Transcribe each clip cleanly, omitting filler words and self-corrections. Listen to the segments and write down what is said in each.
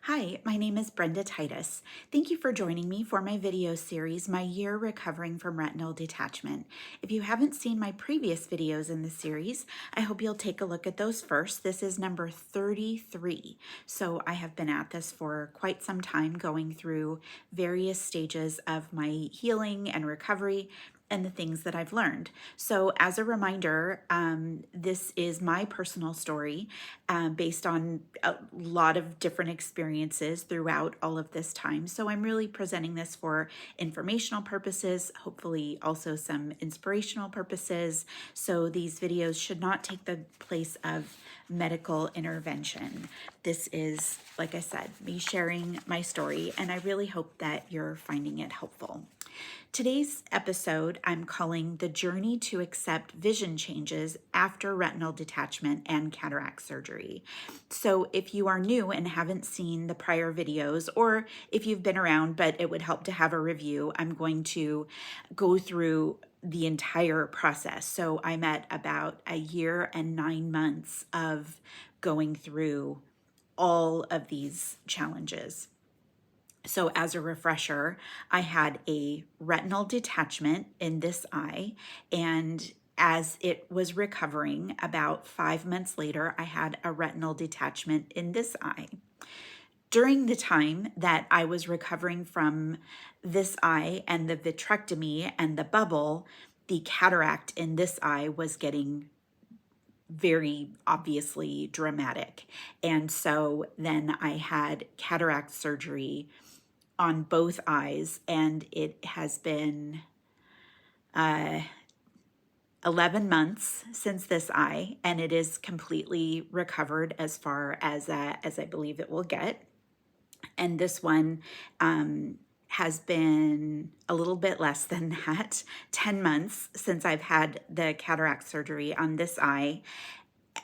Hi, my name is Brenda Titus. Thank you for joining me for my video series, My Year Recovering from Retinal Detachment. If you haven't seen my previous videos in the series, I hope you'll take a look at those first. This is number 33. So I have been at this for quite some time, going through various stages of my healing and recovery and the things that I've learned. So as a reminder, this is my personal story based on a lot of different experiences throughout all of this time. So I'm really presenting this for informational purposes, hopefully also some inspirational purposes. So these videos should not take the place of medical intervention. This is, like I said, me sharing my story, and I really hope that you're finding it helpful. Today's episode I'm calling The Journey to Accept Vision Changes After Retinal Detachment and Cataract Surgery. So if you are new and haven't seen the prior videos, or if you've been around but it would help to have a review, I'm going to go through the entire process. So I'm at about a year and 9 months of going through all of these challenges. So as a refresher, I had a retinal detachment in this eye, and as it was recovering, about 5 months later, I had a retinal detachment in this eye. During the time that I was recovering from this eye and the vitrectomy and the bubble, the cataract in this eye was getting very obviously dramatic. And so then I had cataract surgery on both eyes, and it has been 11 months since this eye, and it is completely recovered as far as I believe it will get. And this one has been a little bit less than that, 10 months since I've had the cataract surgery on this eye.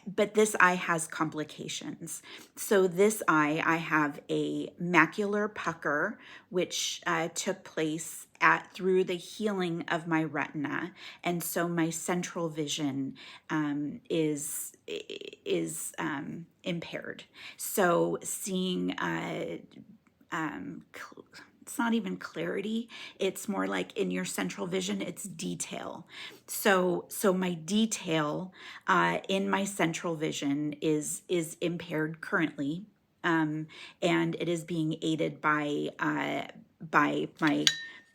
But this eye has complications. So this eye, I have a macular pucker, which took place through the healing of my retina, and so my central vision is impaired. So seeing it's not even clarity, it's more like in your central vision, it's detail. So my detail in my central vision is impaired currently, and it is being aided by my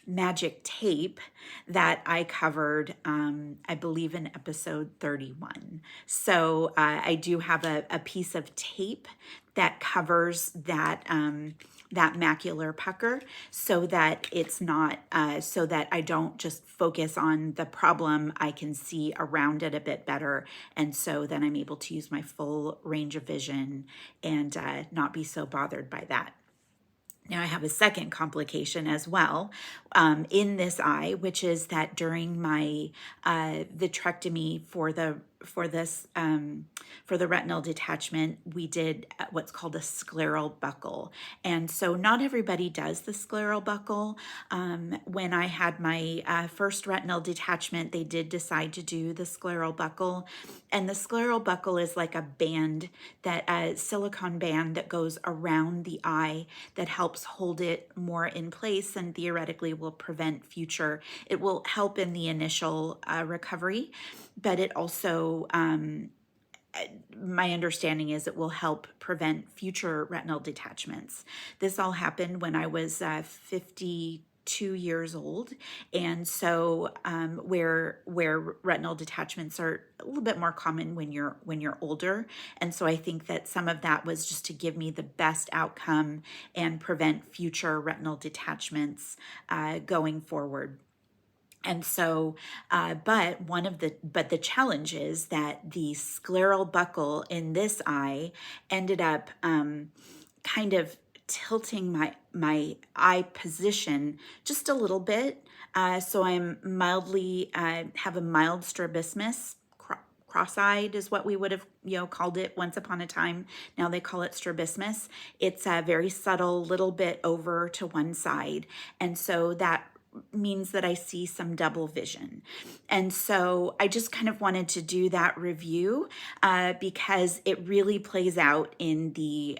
magic tape that I covered, I believe in episode 31. So I do have a piece of tape that covers that that macular pucker, so that it's not, so that I don't just focus on the problem, I can see around it a bit better. And so then I'm able to use my full range of vision and not be so bothered by that. Now I have a second complication as well in this eye, which is that during my vitrectomy for the retinal detachment, we did what's called a scleral buckle. And so not everybody does the scleral buckle. When I had my first retinal detachment, they did decide to do the scleral buckle. And the scleral buckle is like a band, that a silicone band that goes around the eye that helps hold it more in place and theoretically will prevent future. It will help in the initial recovery, but it also, my understanding is it will help prevent future retinal detachments. This all happened when I was 52 years old, and so where retinal detachments are a little bit more common when you're older, and so I think that some of that was just to give me the best outcome and prevent future retinal detachments going forward. And so, but the challenge is that the scleral buckle in this eye ended up kind of tilting my eye position just a little bit. So I'm mildly, have a mild strabismus. Cross-eyed is what we would have, called it once upon a time. Now they call it strabismus. It's a very subtle, little bit over to one side. And so that means that I see some double vision. And so I just kind of wanted to do that review because it really plays out in the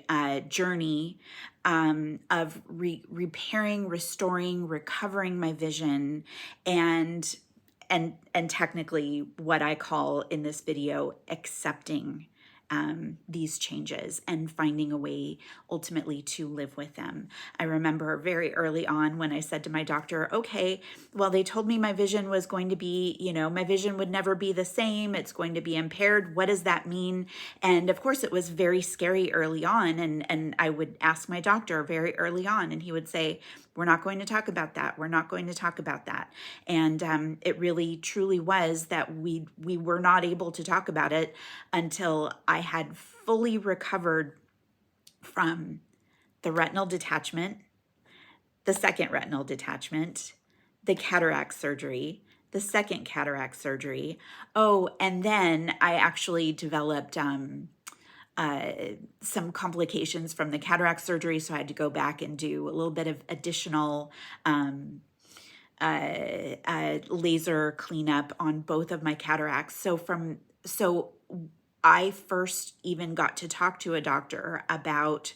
journey of repairing, restoring, recovering my vision, and technically what I call in this video accepting these changes and finding a way ultimately to live with them. I remember very early on when I said to my doctor, okay, well, they told me my vision was going to be, my vision would never be the same. It's going to be impaired. What does that mean? And of course, it was very scary early on. And I would ask my doctor very early on, and he would say, we're not going to talk about that. We're not going to talk about that. And it really, truly was that we were not able to talk about it until I had fully recovered from the retinal detachment, the second retinal detachment, the cataract surgery, the second cataract surgery. Oh, and then I actually developed some complications from the cataract surgery, so I had to go back and do a little bit of additional laser cleanup on both of my cataracts. So I first even got to talk to a doctor about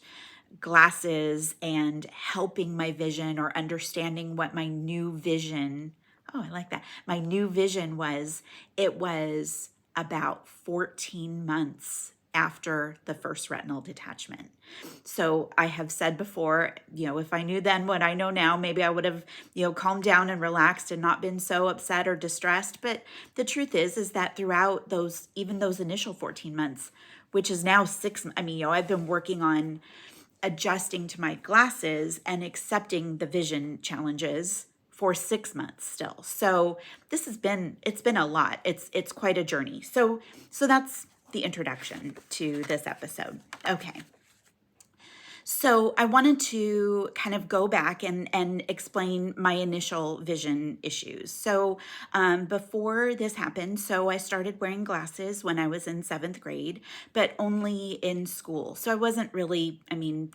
glasses and helping my vision, or understanding what my new vision, oh, I like that. My new vision was, it was about 14 months after the first retinal detachment. So I have said before, if I knew then what I know now, maybe I would have, calmed down and relaxed and not been so upset or distressed. But the truth is that throughout even those initial 14 months, which is now 6, I've been working on adjusting to my glasses and accepting the vision challenges for 6 months still. So it's been a lot. It's quite a journey. So that's the introduction to this episode. Okay. So I wanted to kind of go back and explain my initial vision issues. So before this happened, so I started wearing glasses when I was in 7th grade, but only in school. So I wasn't really, I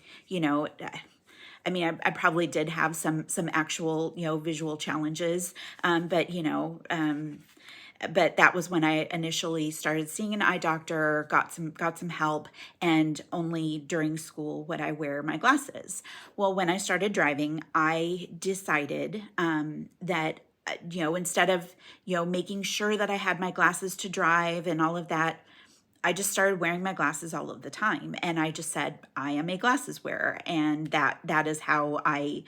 probably did have some actual, visual challenges, but that was when I initially started seeing an eye doctor, got some help, and only during school would I wear my glasses. Well, when I started driving, I decided that instead of making sure that I had my glasses to drive and all of that, I just started wearing my glasses all of the time. And I just said, I am a glasses wearer. And that is how I,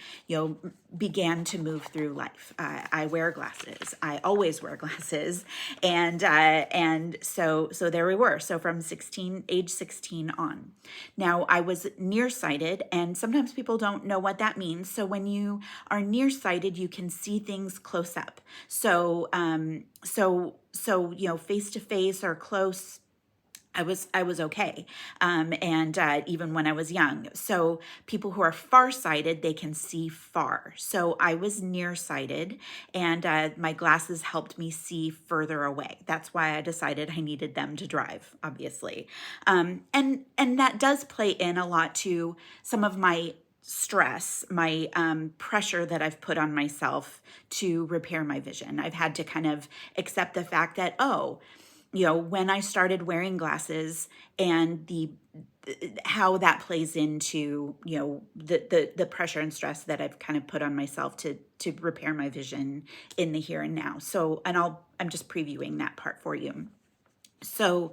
began to move through life. I wear glasses. I always wear glasses. And so there we were. So from age 16 on. Now I was nearsighted, and sometimes people don't know what that means. So when you are nearsighted, you can see things close up. So face to face or close, I was okay, and even when I was young. So people who are farsighted, they can see far. So I was nearsighted, and my glasses helped me see further away. That's why I decided I needed them to drive, obviously, and that does play in a lot to some of my stress, my pressure that I've put on myself to repair my vision. I've had to kind of accept the fact that, when I started wearing glasses, and how that plays into, the pressure and stress that I've kind of put on myself to repair my vision in the here and now. So, and I'm just previewing that part for you. So,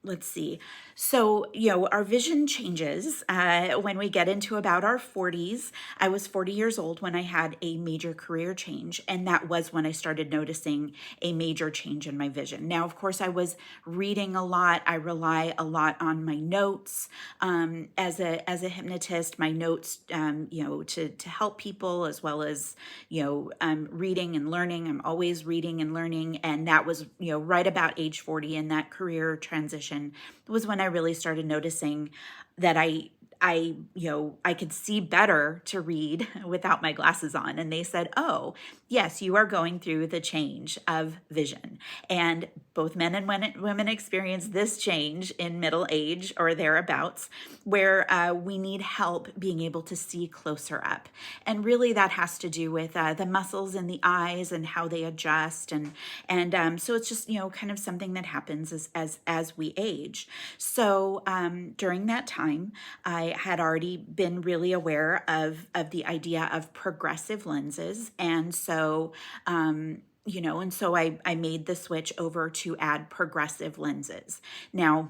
let's see. So, our vision changes when we get into about our 40s. I was 40 years old when I had a major career change, and that was when I started noticing a major change in my vision. Now, of course, I was reading a lot. I rely a lot on my notes as a hypnotist, my notes, to help people, as well as, reading and learning. I'm always reading and learning. And that was, right about age 40, in that career transition was when I really started noticing that I I could see better to read without my glasses on. And they said, oh, yes, you are going through the change of vision. And both men and women experience this change in middle age or thereabouts, where we need help being able to see closer up. And really that has to do with the muscles in the eyes and how they adjust. And so it's just, kind of something that happens as we age. So during that time, I had already been really aware of the idea of progressive lenses. And so, I made the switch over to add progressive lenses. Now,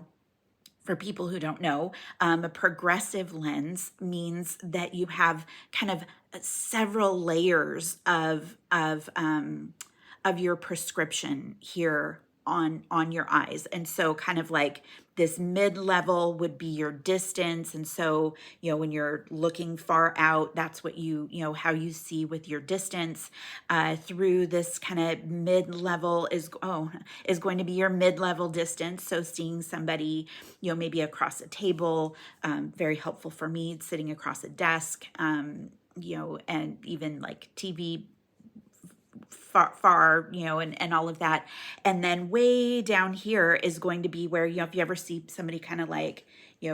for people who don't know, a progressive lens means that you have kind of several layers of your prescription here on your eyes. And so kind of like this mid-level would be your distance. And so, when you're looking far out, that's what how you see with your distance. Through this kind of mid-level is going to be your mid-level distance. So seeing somebody, maybe across a table, very helpful for me, sitting across a desk, and even like TV far, and all of that. And then way down here is going to be where, if you ever see somebody kind of like,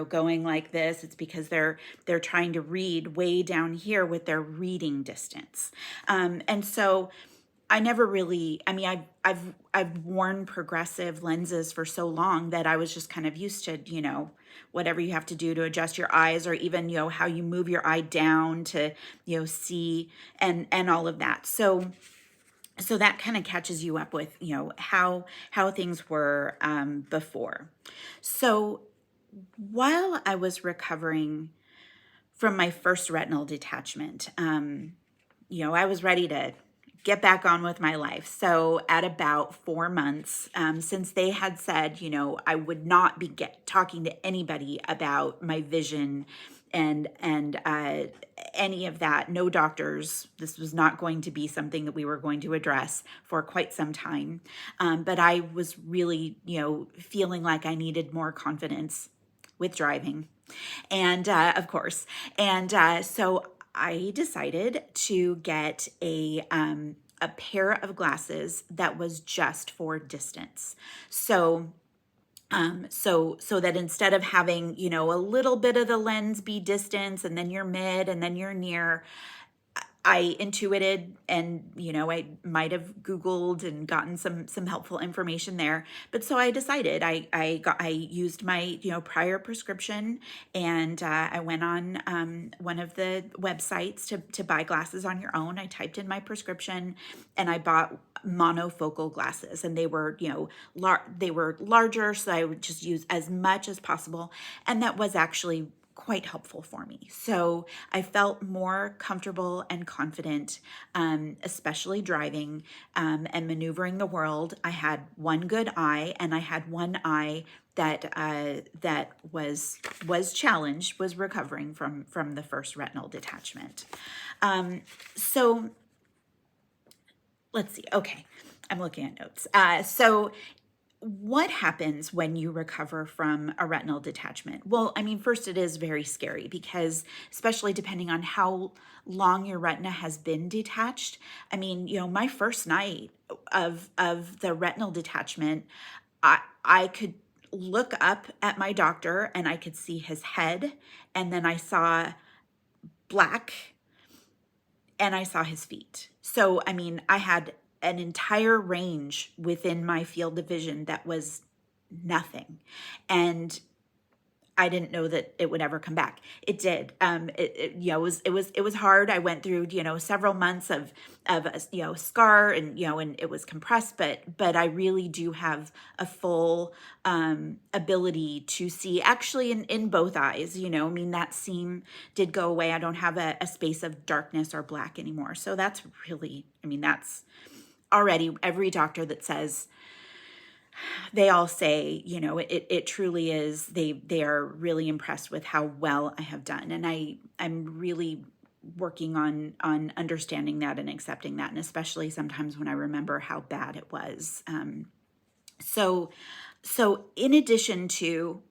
going like this, it's because they're trying to read way down here with their reading distance. And so I never really, I've worn progressive lenses for so long that I was just kind of used to, whatever you have to do to adjust your eyes, or even, how you move your eye down to, see, and all of that. So that kind of catches you up with, how things were before. So while I was recovering from my first retinal detachment, I was ready to get back on with my life. So at about 4 months, since they had said, I would not be talking to anybody about my vision and any of that, no doctors, this was not going to be something that we were going to address for quite some time. But I was really, feeling like I needed more confidence with driving. And of course, and so I decided to get a pair of glasses that was just for distance. So that instead of having, a little bit of the lens be distance and then you're mid and then you're near, I intuited, and I might have Googled and gotten some helpful information there. But so I decided I used my prior prescription, and I went on one of the websites to buy glasses on your own. I typed in my prescription, and I bought monofocal glasses, and they were they were larger, so I would just use as much as possible, and that was actually quite helpful for me. So I felt more comfortable and confident, especially driving and maneuvering the world. I had one good eye, and I had one eye that was challenged, was recovering from the first retinal detachment. So let's see. Okay, I'm looking at notes. So what happens when you recover from a retinal detachment? Well, first, it is very scary because, especially depending on how long your retina has been detached. My first night of the retinal detachment, I could look up at my doctor and I could see his head, and then I saw black, and I saw his feet. So, I had an entire range within my field of vision that was nothing. And I didn't know that it would ever come back. It did. It was hard. I went through, several months of a scar, and, and it was compressed, but I really do have a full ability to see, actually in both eyes, that seam did go away. I don't have a space of darkness or black anymore. So that's really, that's already every doctor that says, they all say, it truly is, they are really impressed with how well I have done. And I'm really working on understanding that and accepting that. And especially sometimes when I remember how bad it was. So in addition to,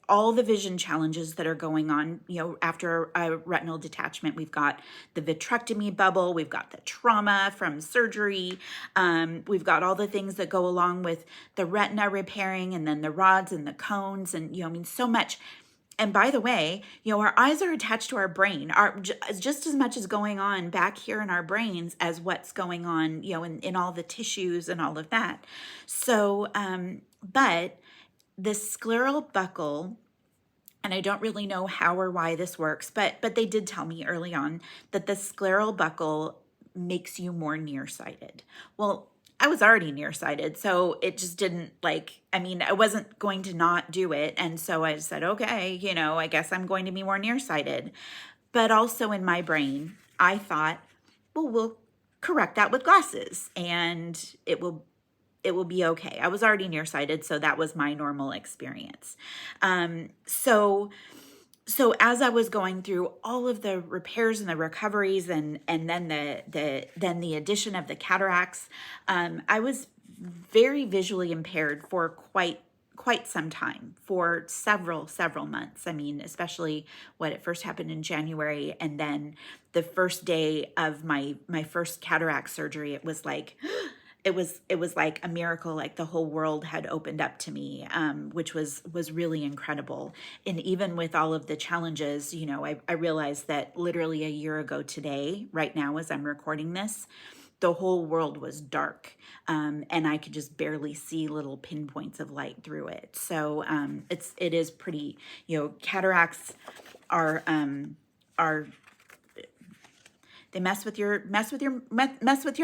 all the vision challenges that are going on, after a retinal detachment. We've got the vitrectomy bubble, we've got the trauma from surgery, we've got all the things that go along with the retina repairing, and then the rods and the cones, and, so much. And by the way, our eyes are attached to our brain. Just as much is going on back here in our brains as what's going on, in all the tissues and all of that. So, but the scleral buckle, and I don't really know how or why this works, but they did tell me early on that the scleral buckle makes you more nearsighted. Well, I was already nearsighted, so it just didn't I wasn't going to not do it. And so I said, okay, I guess I'm going to be more nearsighted. But also in my brain, I thought, well, we'll correct that with glasses and it will be okay. I was already nearsighted, so that was my normal experience. So as I was going through all of the repairs and the recoveries, and then the addition of the cataracts, I was very visually impaired for quite some time, for several months. Especially when it first happened in January, and then the first day of my first cataract surgery, it was like it was like a miracle, like the whole world had opened up to me, which was really incredible. And even with all of the challenges, I realized that literally a year ago today, right now as I'm recording this, the whole world was dark, and I could just barely see little pinpoints of light through it. So it is pretty, cataracts are they mess with your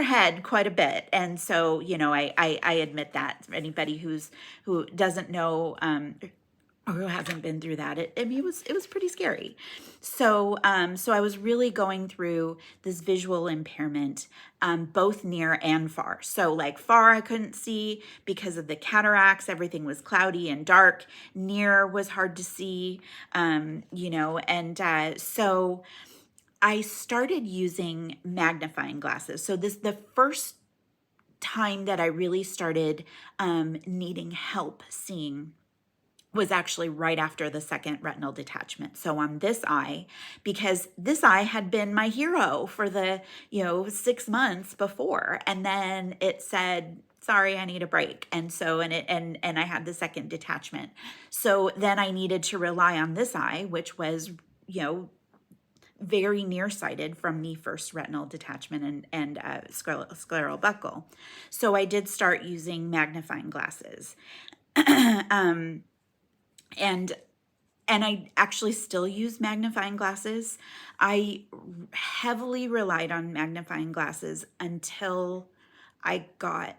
head quite a bit. And so, I admit that. For anybody who doesn't know, or who hasn't been through that, it was pretty scary. So I was really going through this visual impairment, both near and far. So like far I couldn't see because of the cataracts, everything was cloudy and dark. Near was hard to see, so I started using magnifying glasses. So the first time that I really started needing help seeing was actually right after the second retinal detachment. So on this eye, because this eye had been my hero for the 6 months before, and then it said, sorry, I need a break. And so, and I had the second detachment. So then I needed to rely on this eye, which was, very nearsighted from the first retinal detachment and scleral buckle. So I did start using magnifying glasses. And I actually still use magnifying glasses. I heavily relied on magnifying glasses until I got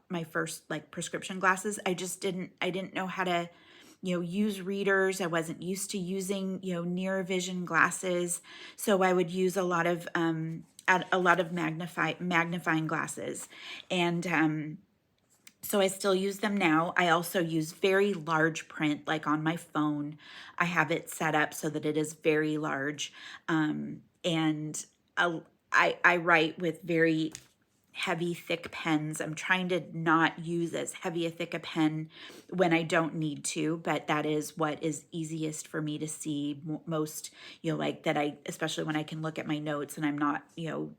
my first prescription glasses. I didn't know how to use readers. I wasn't used to using near vision glasses, so I would use a lot of magnifying glasses, and so I still use them now. I also use very large print, like on my phone. I have it set up so that it is very large, and I write with very heavy, thick pens. I'm trying to not use as heavy a thick a pen when I don't need to, but that is what is easiest for me to see most, especially when I can look at my notes and I'm not,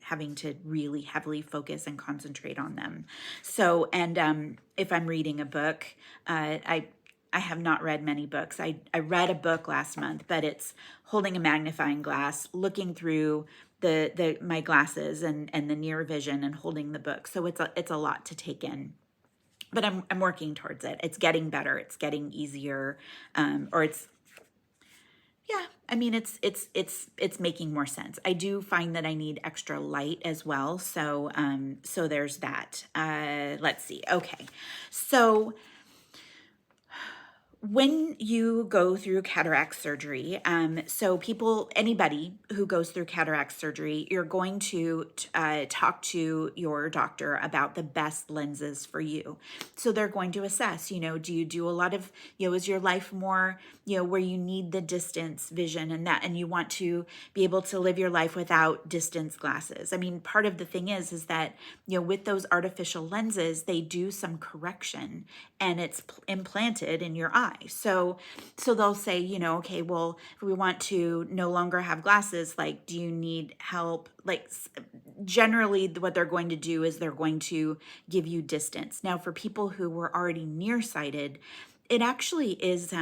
having to really heavily focus and concentrate on them. So, and if I'm reading a book, I have not read many books. I read a book last month, but it's holding a magnifying glass, looking through my glasses and the near vision and holding the book. So it's a lot to take in, but I'm working towards it. It's getting better. It's getting easier. It's making more sense. I do find that I need extra light as well. So there's that. Let's see. Okay. So when you go through cataract surgery, anybody who goes through cataract surgery, you're going to talk to your doctor about the best lenses for you. So they're going to assess, do you do a lot of, is your life more, where you need the distance vision and you want to be able to live your life without distance glasses. I mean, part of the thing is that, with those artificial lenses, they do some correction and it's implanted in your eye. eye. So they'll say, you know, okay, well, if we want to no longer have glasses, like, do you need help? Like, generally what they're going to do is they're going to give you distance. Now, for people who were already nearsighted, it actually is,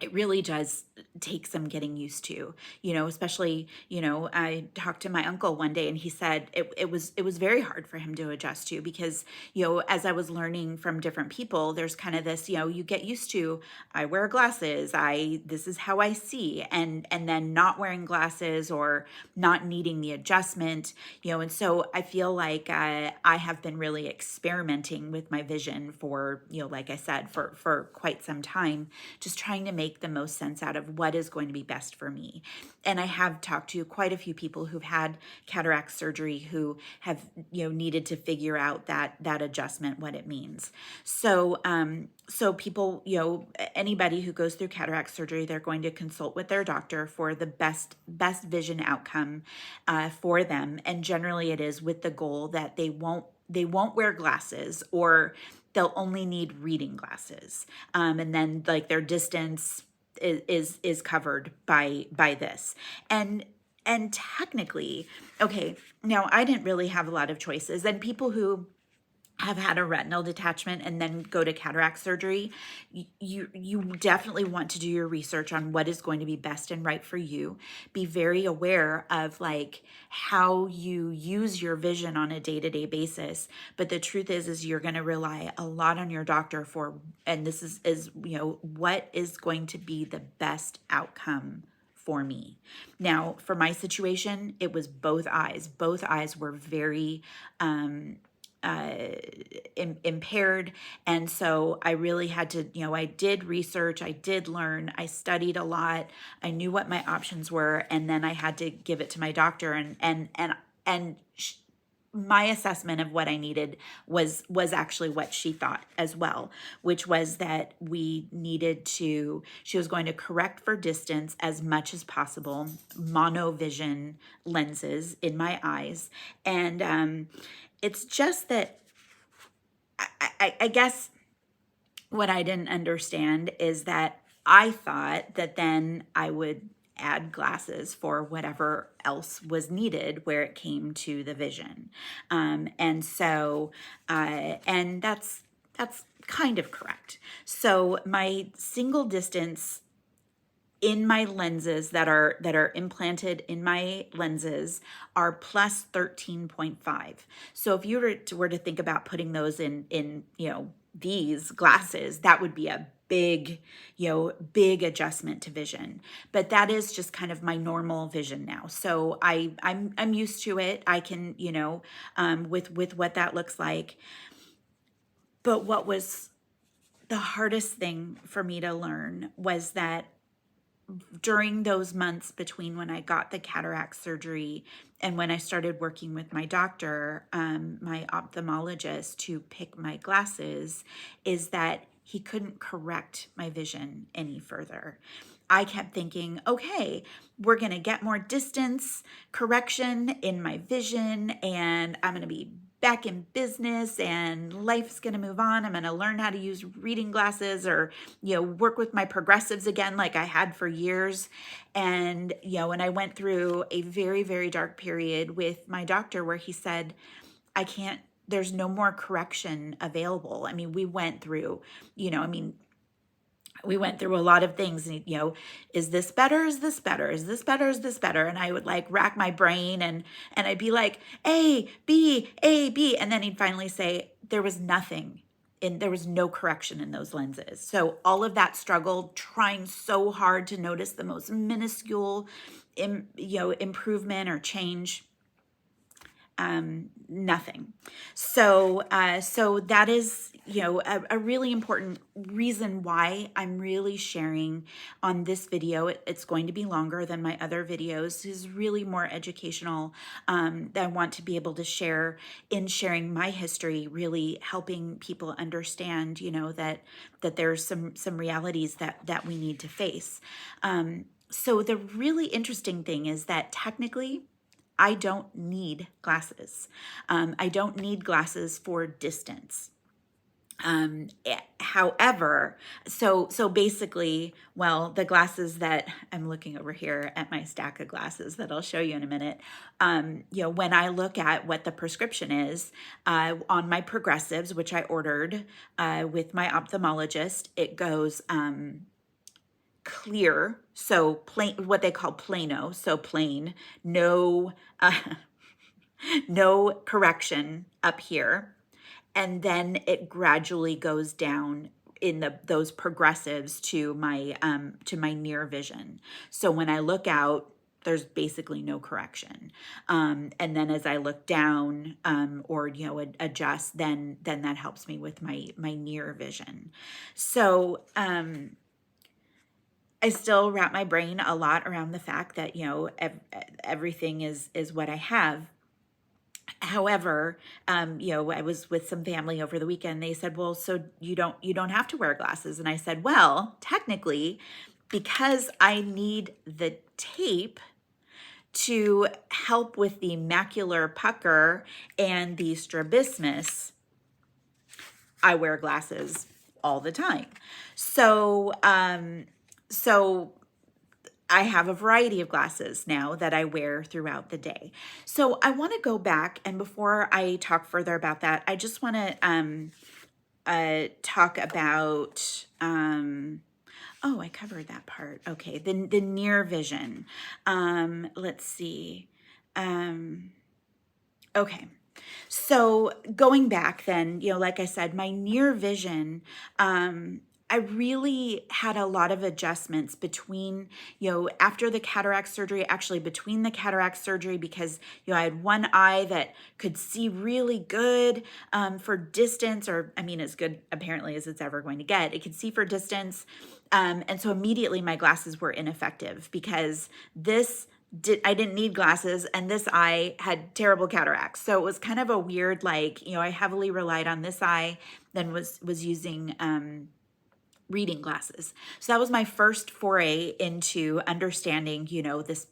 it really does take some getting used to, you know, especially, you know, I talked to my uncle one day and he said it was very hard for him to adjust to, because, you know, as I was learning from different people, there's kind of this, you know, you get used to, I wear glasses, this is how I see, and then not wearing glasses or not needing the adjustment, you know. And so I feel like I have been really experimenting with my vision for, you know, like I said, for quite some time, just trying to make the most sense out of what is going to be best for me. And I have talked to quite a few people who've had cataract surgery who have, you know, needed to figure out that adjustment, what it means. So so people, you know, anybody who goes through cataract surgery, they're going to consult with their doctor for the best vision outcome for them. And generally it is with the goal that they won't wear glasses, or they'll only need reading glasses. And then like their distance is covered by this. And technically, okay, now I didn't really have a lot of choices. And people who have had a retinal detachment and then go to cataract surgery, you definitely want to do your research on what is going to be best and right for you. Be very aware of like how you use your vision on a day-to-day basis. But the truth is you're going to rely a lot on your doctor for, and this is you know, what is going to be the best outcome for me. Now, for my situation, it was both eyes. Both eyes were very impaired. And so I really had to, you know, I did research, I did learn, I studied a lot, I knew what my options were, and then I had to give it to my doctor, and my assessment of what I needed was actually what she thought as well, which was that she was going to correct for distance as much as possible, monovision lenses in my eyes. And it's just that I guess what I didn't understand is that I thought that then I would add glasses for whatever else was needed where it came to the vision. And so, and that's kind of correct. So my single distance in my lenses that are implanted in my lenses are plus 13.5. So if you were to think about putting those in you know, these glasses, that would be a big, you know, big adjustment to vision. But that is just kind of my normal vision now. So I'm used to it. I can, you know, with what that looks like. But what was the hardest thing for me to learn was that during those months between when I got the cataract surgery and when I started working with my doctor, my ophthalmologist, to pick my glasses, is that he couldn't correct my vision any further. I kept thinking, okay, we're going to get more distance correction in my vision, and I'm going to be back in business and life's going to move on. I'm going to learn how to use reading glasses, or, you know, work with my progressives again like I had for years. And, you know, and I went through a very, very dark period with my doctor where he said, I can't, there's no more correction available. I mean, we went through, you know, we went through a lot of things, and, you know, is this better? Is this better? Is this better? Is this better? And I would like rack my brain, and I'd be like, A, B, A, B. And then he'd finally say, there was nothing, and there was no correction in those lenses. So all of that struggle, trying so hard to notice the most minuscule, you know, improvement or change, nothing. So so that is, you know, a really important reason why I'm really sharing on this video. It's going to be longer than my other videos. It's really more educational. That I want to be able to share in sharing my history, really helping people understand, you know, that there's some realities that we need to face. So the really interesting thing is that technically, I don't need glasses. I don't need glasses for distance. However, so basically, well, the glasses that I'm looking over here at my stack of glasses that I'll show you in a minute, when I look at what the prescription is on my progressives, which I ordered with my ophthalmologist, it goes clear, so plain, what they call plano, so plain, no, no correction up here, and then it gradually goes down in those progressives to my near vision. So when I look out, there's basically no correction, and then as I look down or adjust, then that helps me with my near vision. So I still wrap my brain a lot around the fact that everything is what I have. However, I was with some family over the weekend. They said, "Well, so you don't have to wear glasses." And I said, "Well, technically, because I need the tape to help with the macular pucker and the strabismus, I wear glasses all the time." So I have a variety of glasses now that I wear throughout the day. So I want to go back, and before I talk further about that, I just want to talk about, oh, I covered that part. Okay, the near vision. Let's see. Okay. So going back then, like I said, my near vision, I really had a lot of adjustments between, after the cataract surgery, actually between the cataract surgery, because, I had one eye that could see really good for distance, or I mean, as good apparently as it's ever going to get. It could see for distance. And so immediately my glasses were ineffective because I didn't need glasses, and this eye had terrible cataracts. So it was kind of a weird, I heavily relied on this eye, then was using reading glasses. So that was my first foray into understanding, this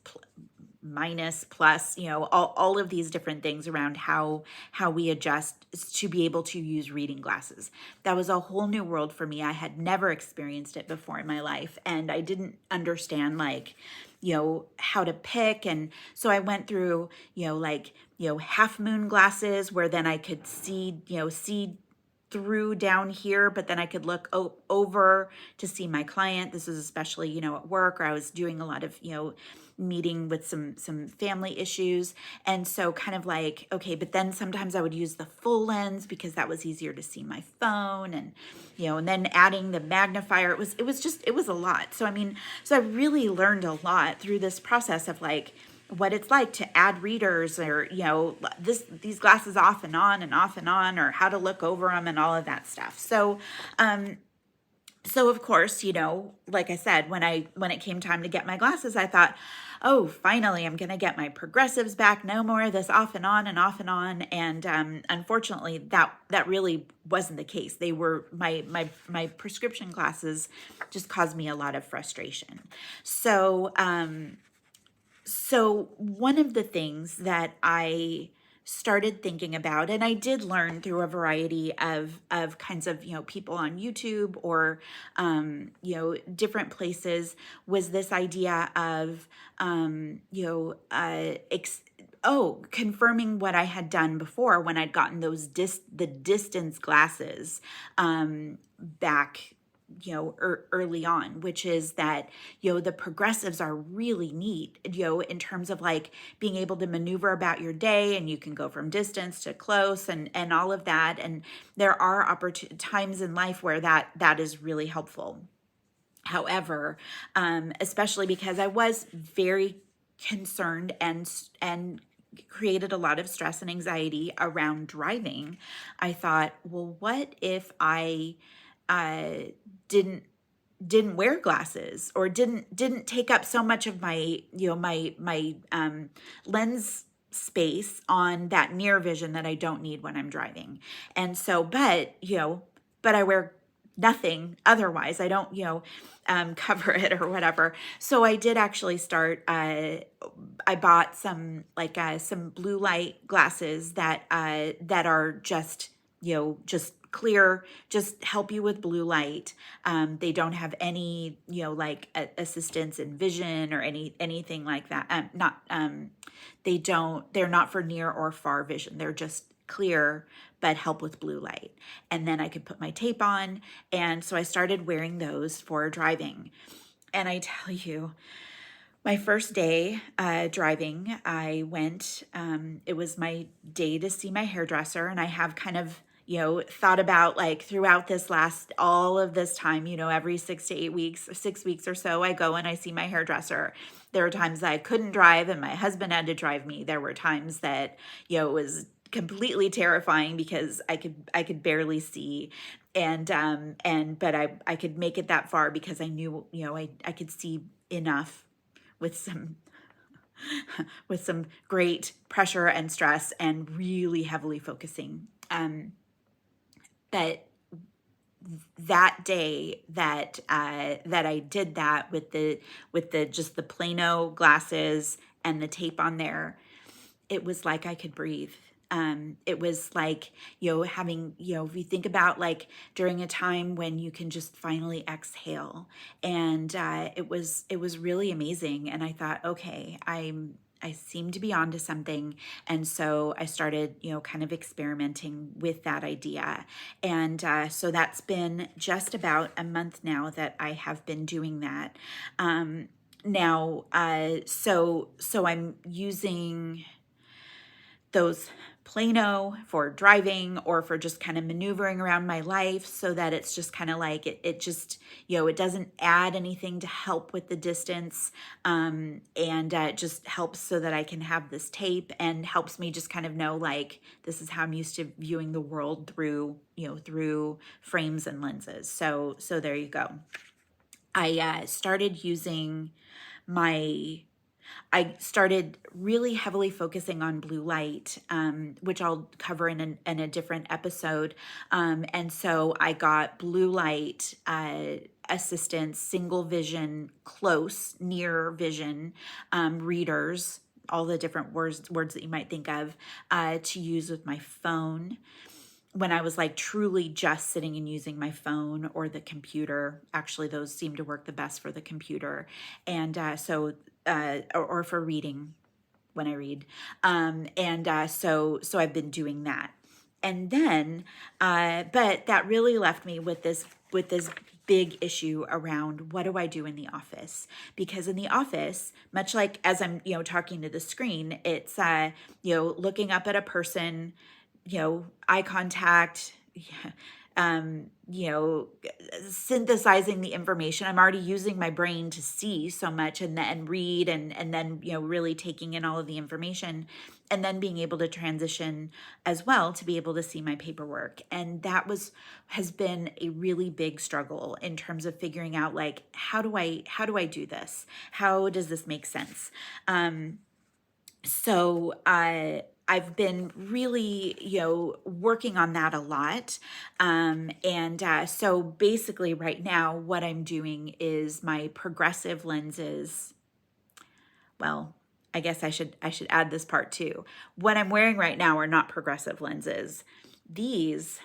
minus, plus, all of these different things around how we adjust to be able to use reading glasses. That was a whole new world for me. I had never experienced it before in my life, and I didn't understand how to pick. And so I went through, half moon glasses where then I could see through down here, but then I could look over to see my client. This was especially, at work, or I was doing a lot of, meeting with some family issues. And so kind of okay, but then sometimes I would use the full lens because that was easier to see my phone, and, and then adding the magnifier, it was a lot. So, so I really learned a lot through this process of what it's like to add readers, or these glasses off and on, or how to look over them and all of that stuff. So of course, like I said, when it came time to get my glasses, I thought, oh, finally I'm gonna get my progressives back. No more of this off and on. And unfortunately, that really wasn't the case. They were my prescription glasses just caused me a lot of frustration. So one of the things that I started thinking about, and I did learn through a variety of kinds of, people on YouTube or, different places, was this idea of, confirming what I had done before when I'd gotten those the distance glasses back early on, which is that, the progressives are really neat, in terms of being able to maneuver about your day, and you can go from distance to close and all of that. And there are times in life where that is really helpful. However, especially because I was very concerned and created a lot of stress and anxiety around driving, I thought, well, what if I didn't wear glasses, or didn't take up so much of my my lens space on that near vision that I don't need when I'm driving. And so, but I wear nothing otherwise. I don't cover it or whatever. So I did actually start. I bought some blue light glasses that are just just clear, just help you with blue light. They don't have any, like assistance in vision or anything like that. They're not for near or far vision. They're just clear, but help with blue light. And then I could put my tape on. And so I started wearing those for driving. And I tell you, my first day driving, I went, it was my day to see my hairdresser, and I have kind of, thought about like throughout all of this time, every 6 to 8 weeks, 6 weeks or so, I go and I see my hairdresser. There were times that I couldn't drive and my husband had to drive me. There were times that, it was completely terrifying because I could barely see. But I could make it that far because I knew, I could see enough with some great pressure and stress and really heavily focusing. But that day that I did that with the just the Plano glasses and the tape on there, it was like I could breathe. It was like, having, if you think about like during a time when you can just finally exhale, and it was really amazing. And I thought, okay, I seem to be onto something. And so I started, kind of experimenting with that idea. And so that's been just about a month now that I have been doing that. So I'm using those Plano for driving or for just kind of maneuvering around my life, so that it's just kind of like it just, it doesn't add anything to help with the distance, and it just helps so that I can have this tape, and helps me just kind of know like this is how I'm used to viewing the world through, through frames and lenses. So there you go. I started really heavily focusing on blue light, which I'll cover in a different episode. And so I got blue light assistance, single vision, close, near vision readers, all the different words that you might think of, to use with my phone. When I was like truly just sitting and using my phone or the computer. Actually, those seem to work the best for the computer. And or for reading when I read. So I've been doing that. And then, but that really left me with this big issue around what do I do in the office? Because in the office, much like as I'm, talking to the screen, it's, looking up at a person, eye contact, synthesizing the information. I'm already using my brain to see so much and read and then, really taking in all of the information, and then being able to transition as well to be able to see my paperwork. And that has been a really big struggle in terms of figuring out like, how do I do this? How does this make sense? So I've been really, working on that a lot. So basically right now, what I'm doing is my progressive lenses. Well, I guess I should add this part too. What I'm wearing right now are not progressive lenses. These,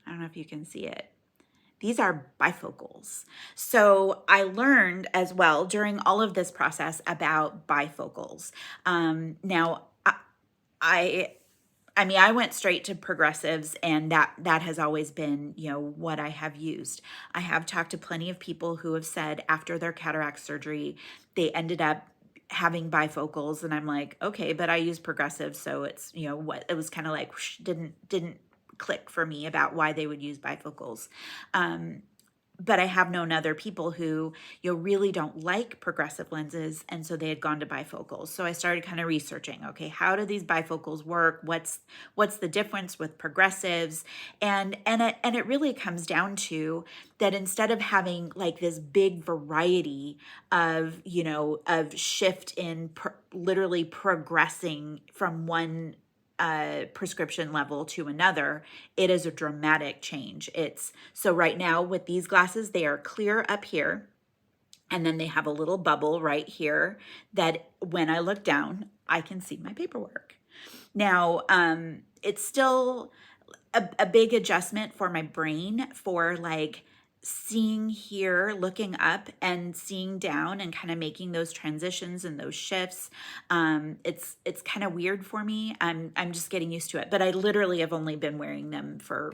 I don't know if you can see it. These are bifocals. So I learned as well during all of this process about bifocals. Now, I went straight to progressives, and that has always been, what I have used. I have talked to plenty of people who have said after their cataract surgery, they ended up having bifocals, and I'm like, okay, but I use progressives, so it's, what it was kind of like didn't click for me about why they would use bifocals. But I have known other people who, really don't like progressive lenses, and so they had gone to bifocals. So I started kind of researching, okay, how do these bifocals work? What's the difference with progressives? And it really comes down to that instead of having like this big variety of, of shift in literally progressing from one prescription level to another, it is a dramatic change. So right now with these glasses, they are clear up here, and then they have a little bubble right here that when I look down, I can see my paperwork. Now, it's still, a big adjustment for my brain for like seeing here, looking up and seeing down and kind of making those transitions and those shifts. It's kind of weird for me. I'm just getting used to it, but I literally have only been wearing them for